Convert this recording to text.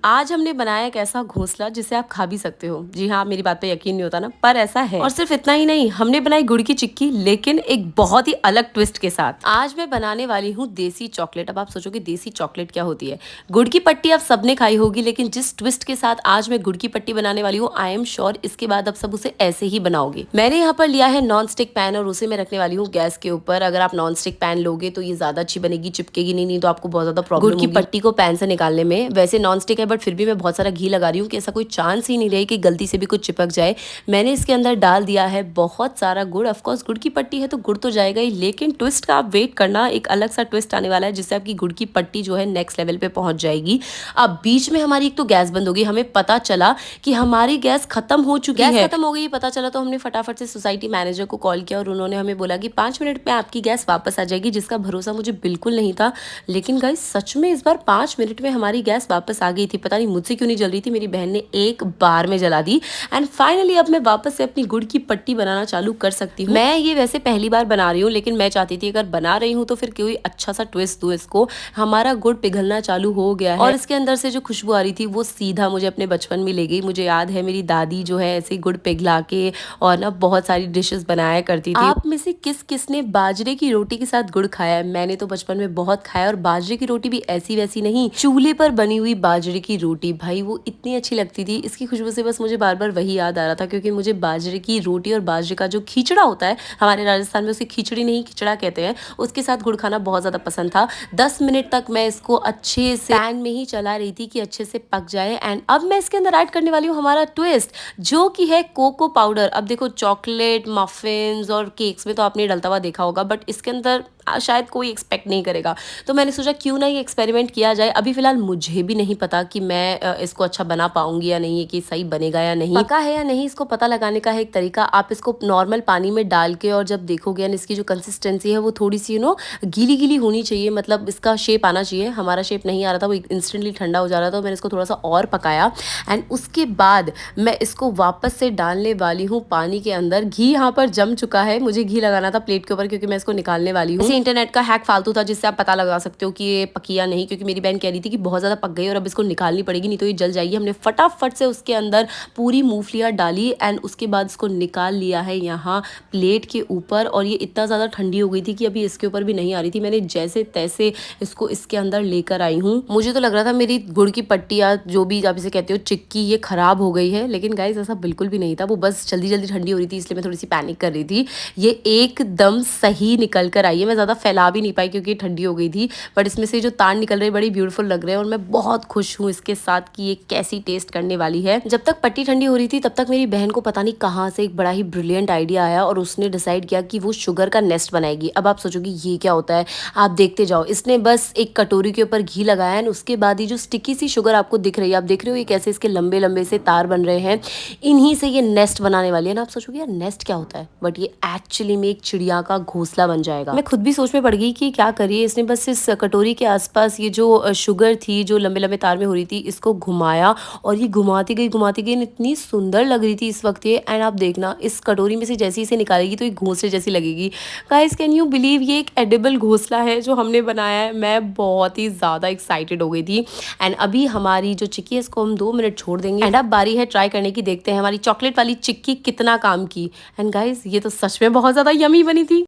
आज हमने बनाया एक ऐसा घोंसला जिसे आप खा भी सकते हो। जी हाँ, मेरी बात पे यकीन नहीं होता ना, पर ऐसा है। और सिर्फ इतना ही नहीं, हमने बनाई गुड़ की चिक्की, लेकिन एक बहुत ही अलग ट्विस्ट के साथ। आज मैं बनाने वाली हूँ देसी चॉकलेट। अब आप सोचोगे देसी चॉकलेट क्या होती है? गुड़ की पट्टी आप सबने खाई होगी, लेकिन जिस ट्विस्ट के साथ आज मैं गुड़ की पट्टी बनाने वाली हूँ, आई एम श्योर इसके बाद आप सब उसे ऐसे ही बनाओगे। मैंने यहाँ पर लिया है नॉन स्टिक पैन और उसे मैं रखने वाली हूँ गैस के ऊपर। अगर आप नॉन स्टिक पैन लोगे तो ये ज्यादा अच्छी बनेगी, चिपकेगी नहीं तो आपको बहुत ज्यादा प्रॉब्लम गुड़ की पट्टी को पैन से निकालने में। वैसे नॉन स्टिक है बट फिर भी मैं बहुत सारा घी लगा रही हूँ कि ऐसा कोई चांस ही नहीं रहे कि गलती से भी कुछ चिपक जाए। मैंने इसके अंदर डाल दिया है बहुत सारा गुड़। ऑफकोर्स गुड़ की पट्टी है तो गुड़ तो जाएगा ही, लेकिन ट्विस्ट का आप वेट करना, एक अलग सा ट्विस्ट आने वाला है जिससे आपकी गुड़ की पट्टी जो है नेक्स्ट लेवल पे पहुंच जाएगी। अब बीच में हमारी एक तो गैस बंद होगी, हमें पता चला कि हमारी गैस खत्म हो चुकी है। गैस खत्म हो गई पता चला तो हमने फटाफट से सोसाइटी मैनेजर को कॉल किया और उन्होंने हमें बोला कि 5 मिनट में आपकी गैस वापस आ जाएगी, जिसका भरोसा मुझे बिल्कुल नहीं था। लेकिन गाइस सच में इस बार 5 मिनट में हमारी गैस वापस आ गई थी। पता नहीं मुझसे क्यों नहीं जल रही थी, मेरी बहन ने एक बार में जला दी। एंड फाइनली अब मैं वापस से अपनी गुड़ की पट्टी बनाना चालू कर सकती हूँ। मैं ये वैसे पहली बार बना रही हूँ, लेकिन मैं चाहती थी अगर बना रही हूँ तो फिर कोई अच्छा सा ट्विस्ट दूँ इसको। हमारा गुड़ पिघलना चालू हो गया है और इसके अंदर से जो खुशबू आ रही थी वो सीधा मुझे अपने बचपन में ले गई। मुझे याद है मेरी दादी जो है ऐसे गुड़ पिघला के और ना बहुत सारी डिशेस बनाया करती थी। आप में से किस किस ने बाजरे की रोटी के साथ गुड़ खाया है? मैंने तो बचपन में बहुत खाया, और बाजरे की रोटी भी ऐसी वैसी नहीं, चूल्हे पर बनी हुई बाजरे की रोटी, भाई वो इतनी अच्छी लगती थी। इसकी खुशबू से बस मुझे बार बार वही याद आ रहा था, क्योंकि मुझे बाजरे की रोटी और बाजरे का जो खिचड़ा होता है, हमारे राजस्थान में उसे खिचड़ी नहीं खिचड़ा कहते हैं, उसके साथ गुड़ खाना बहुत ज्यादा पसंद था। 10 मिनट तक मैं इसको अच्छे से पैन में ही चला रही थी कि अच्छे से पक जाए। एंड अब मैं इसके अंदर ऐड करने वाली हूँ हमारा ट्विस्ट, जो कि है कोको पाउडर। अब देखो, चॉकलेट, मफिन्स और केक्स में तो आपने डलता हुआ देखा होगा, बट इसके अंदर शायद कोई एक्सपेक्ट नहीं करेगा। तो मैंने सोचा क्यों ना ये एक्सपेरिमेंट किया जाए। अभी फिलहाल मुझे भी नहीं पता कि मैं इसको अच्छा बना पाऊंगी या नहीं, कि सही बनेगा या नहीं, पका है या नहीं। इसको पता लगाने का है एक तरीका, आप इसको नॉर्मल पानी में डाल के और जब देखोगे यानी इसकी जो कंसिस्टेंसी है वो थोड़ी सी गीली गीली होनी चाहिए, मतलब इसका शेप आना चाहिए। हमारा शेप नहीं आ रहा था, वो इंस्टेंटली ठंडा हो जा रहा था, तो मैंने इसको थोड़ा सा और पकाया। एंड उसके बाद मैं इसको वापस से डालने वाली हूँ पानी के अंदर। घी यहाँ पर जम चुका है, मुझे घी लगाना था प्लेट के ऊपर क्योंकि मैं इसको निकालने वाली हूँ। इंटरनेट का हैक फालतू था जिससे आप पता लगा सकते हो कि ये पकी या नहीं, क्योंकि मेरी बहन कह रही थी कि बहुत ज़्यादा पक गई और अब इसको निकालनी पड़ेगी नहीं तो ये जल जाएगी। हमने फटाफट से उसके अंदर पूरी मूंगफलियाँ डाली एंड उसके बाद इसको निकाल लिया है यहाँ प्लेट के ऊपर। और ये इतना ज़्यादा ठंडी हो गई थी कि अभी इसके ऊपर भी नहीं आ रही थी। मैंने जैसे तैसे इसको इसके अंदर लेकर आई हूँ। मुझे तो लग रहा था मेरी गुड़ की पट्टी या जो भी आप इसे कहते हो चिक्की, ये खराब हो गई है, लेकिन गाइस ऐसा बिल्कुल भी नहीं था। वो बस जल्दी जल्दी ठंडी हो रही थी, इसलिए मैं थोड़ी सी पैनिक कर रही थी। ये एकदम सही निकल कर आई है। मैं ज़्यादा फैला भी नहीं पाई क्योंकि ठंडी हो गई थी, बट इसमें से जो तार निकल रहे बड़ी ब्यूटीफुल लग रहे हैं और मैं बहुत खुश हूँ इसके साथ कि ये कैसी टेस्ट करने वाली है। जब तक पट्टी ठंडी हो रही थी तब तक मेरी बहन को पता नहीं कहाँ से एक बड़ा ही ब्रिलियंट आइडिया आया और उसने डिसाइड किया कि वो शुगर का नेस्ट बनाएगी। अब आप सोचोगे ये क्या होता है, आप देखते जाओ। इसने बस एक कटोरी के ऊपर घी लगाया है, उसके बाद ही जो स्टिकी सी शुगर आपको दिख रही है, आप देख रहे हो ये कैसे इसके लंबे लंबे से तार बन रहे हैं, इन्हीं से ये नेस्ट बनाने वाली है ना। आप सोचोगे यार नेस्ट क्या होता है, बट ये एक्चुअली में एक चिड़िया का घोंसला बन जाएगा। मैं खुद भी सोच में पड़ गई कि क्या करिए। इसने बस इस कटोरी के आसपास ये जो शुगर थी जो लंबे लंबे तार में हो रही थी, इसको घुमाया और ये घुमाती गई इतनी सुंदर लग रही थी इस वक्त ये। एंड आप देखना इस कटोरी में से जैसे इसे निकालेगी तो ये घोंसले जैसी लगेगी। गाइस कैन यू बिलीव, ये एक एडिबल घोंसला है जो हमने बनाया है। मैं बहुत ही ज़्यादा एक्साइटेड हो गई थी। एंड अभी हमारी जो चिक्की है इसको हम 2 मिनट छोड़ देंगे। एंड अब बारी है ट्राई करने की, देखते हैं हमारी चॉकलेट वाली चिक्की कितना काम की। एंड गाइस ये तो सच में बहुत ज़्यादा यमी बनी थी।